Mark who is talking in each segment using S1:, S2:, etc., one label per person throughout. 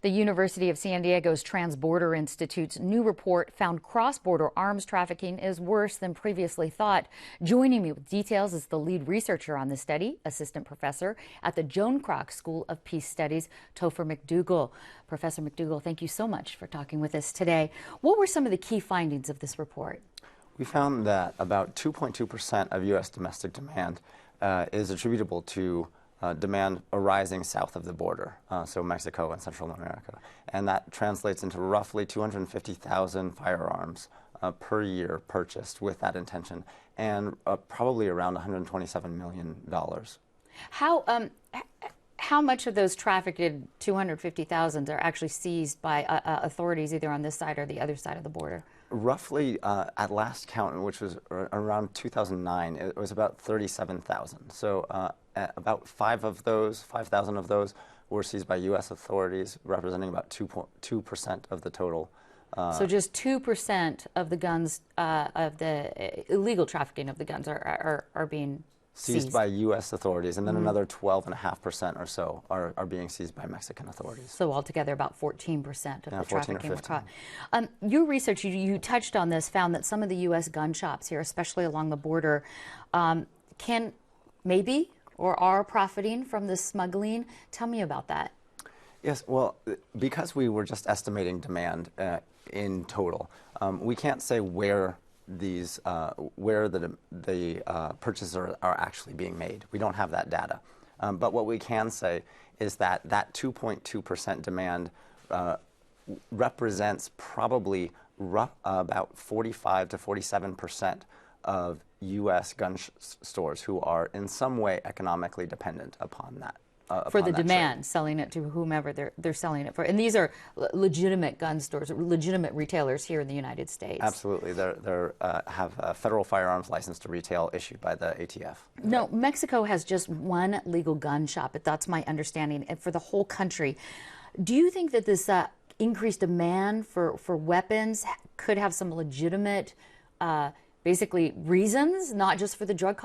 S1: The University of San Diego's TransBorder Institute's new report found cross-border arms trafficking is worse than previously thought. Joining me with details is the lead researcher on the study, assistant professor at the Joan Kroc School of Peace Studies, Topher McDougal. Professor McDougal, thank you so much for talking with us today. What were some of the key findings of this report?
S2: We found that about 2.2% of U.S. domestic demand is attributable to demand arising south of the border, so Mexico and Central America. And that translates into roughly 250,000 firearms per year purchased with that intention, and probably around $127 million.
S1: How much of those trafficked 250,000 are actually seized by authorities either on this side or the other side of the border?
S2: Roughly, at last count, which was around 2009, it was about 37,000. So about 5,000 of those were seized by U.S. authorities, representing about 2% of the total.
S1: So just 2% of the guns, of the illegal trafficking of the guns are being
S2: seized by U.S. authorities, and then another 12.5% or so are being seized by Mexican authorities.
S1: So altogether about 14% of the
S2: 14
S1: trafficking
S2: or
S1: were caught. Your research, you touched on this, found that some of the U.S. gun shops here, especially along the border, can maybe or are profiting from the smuggling. Tell me about that.
S2: Yes, well, because we were just estimating demand in total, we can't say where these where the purchases are actually being made. We don't have that data. But what we can say is that 2.2% demand represents probably about 45 to 47% of U.S. gun stores who are in some way economically dependent upon that.
S1: For the demand, selling it to whomever they're selling it for. And these are legitimate gun stores, legitimate retailers here in the United States.
S2: Absolutely. They have a federal firearms license to retail issued by the ATF.
S1: No, Mexico has just one legal gun shop, but that's my understanding, and for the whole country. Do you think that this increased demand for weapons could have some legitimate, basically, reasons, not just for the drug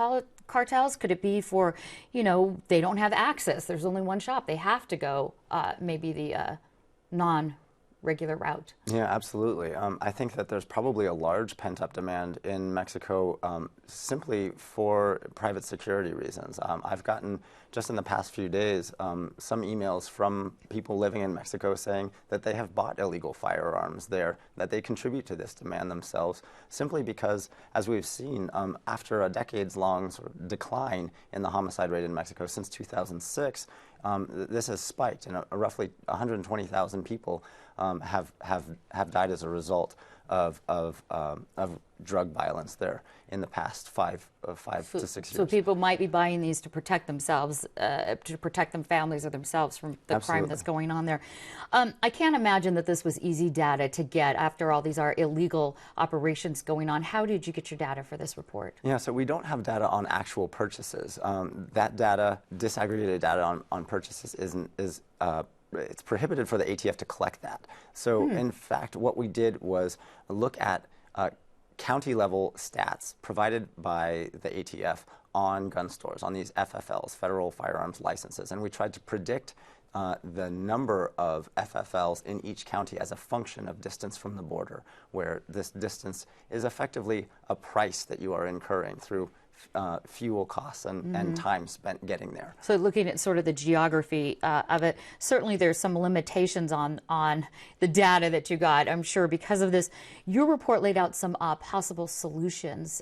S1: cartels? Could it be for, they don't have access, there's only one shop, they have to go maybe the non-regular route?
S2: Yeah, absolutely. I think that there's probably a large pent-up demand in Mexico simply for private security reasons. I've gotten, just in the past few days, some emails from people living in Mexico saying that they have bought illegal firearms there, that they contribute to this demand themselves, simply because, as we've seen, after a decades-long sort of decline in the homicide rate in Mexico since 2006, this has spiked, and roughly 120,000 people have died as a result of drug violence there in the past five to 6 years.
S1: So people might be buying these to protect themselves, to protect them, families or themselves from the crime that's going on there. I can't imagine that this was easy data to get after all these are illegal operations going on. How did you get your data for this report?
S2: Yeah, so we don't have data on actual purchases. That data, disaggregated data on purchases, it's prohibited for the ATF to collect that. So in fact, what we did was look at county-level stats provided by the ATF on gun stores, on these FFLs, federal firearms licenses, and we tried to predict the number of FFLs in each county as a function of distance from the border, where this distance is effectively a price that you are incurring through fuel costs and time spent getting there.
S1: So looking at sort of the geography of it, certainly there's some limitations on the data that you got, I'm sure, because of this. Your report laid out some possible solutions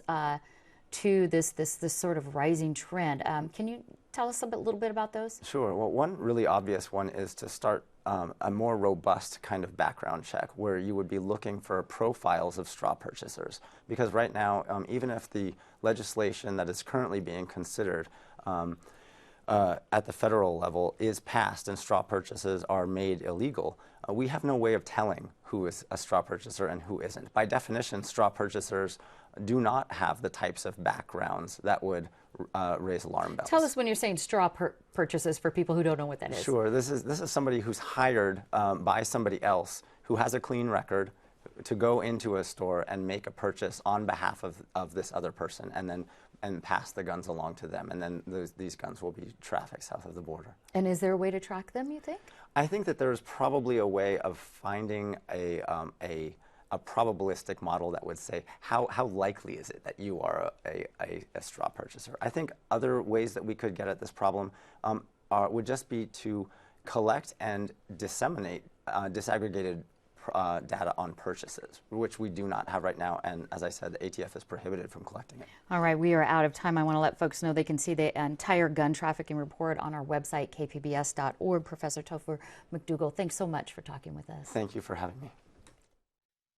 S1: to this sort of rising trend. Can you tell us a little bit about those?
S2: Sure. Well, one really obvious one is to start a more robust kind of background check where you would be looking for profiles of straw purchasers. Because right now, even if the legislation that is currently being considered at the federal level is passed and straw purchases are made illegal, we have no way of telling who is a straw purchaser and who isn't. By definition, straw purchasers do not have the types of backgrounds that would raise alarm bells.
S1: Tell us when you're saying straw purchases for people who don't know what that is.
S2: Sure. This is somebody who's hired by somebody else who has a clean record to go into a store and make a purchase on behalf of this other person, and then and pass the guns along to them, and then these guns will be trafficked south of the border.
S1: And is there a way to track them, you think?
S2: I think that there's probably a way of finding a probabilistic model that would say how likely is it that you are a straw purchaser. I think other ways that we could get at this problem would just be to collect and disseminate disaggregated data on purchases, which we do not have right now, and as I said, the ATF is prohibited from collecting it.
S1: All right, we are out of time. I want to let folks know they can see the entire gun trafficking report on our website, kpbs.org. Professor Topher McDougal, thanks so much for talking with us.
S2: Thank you for having me.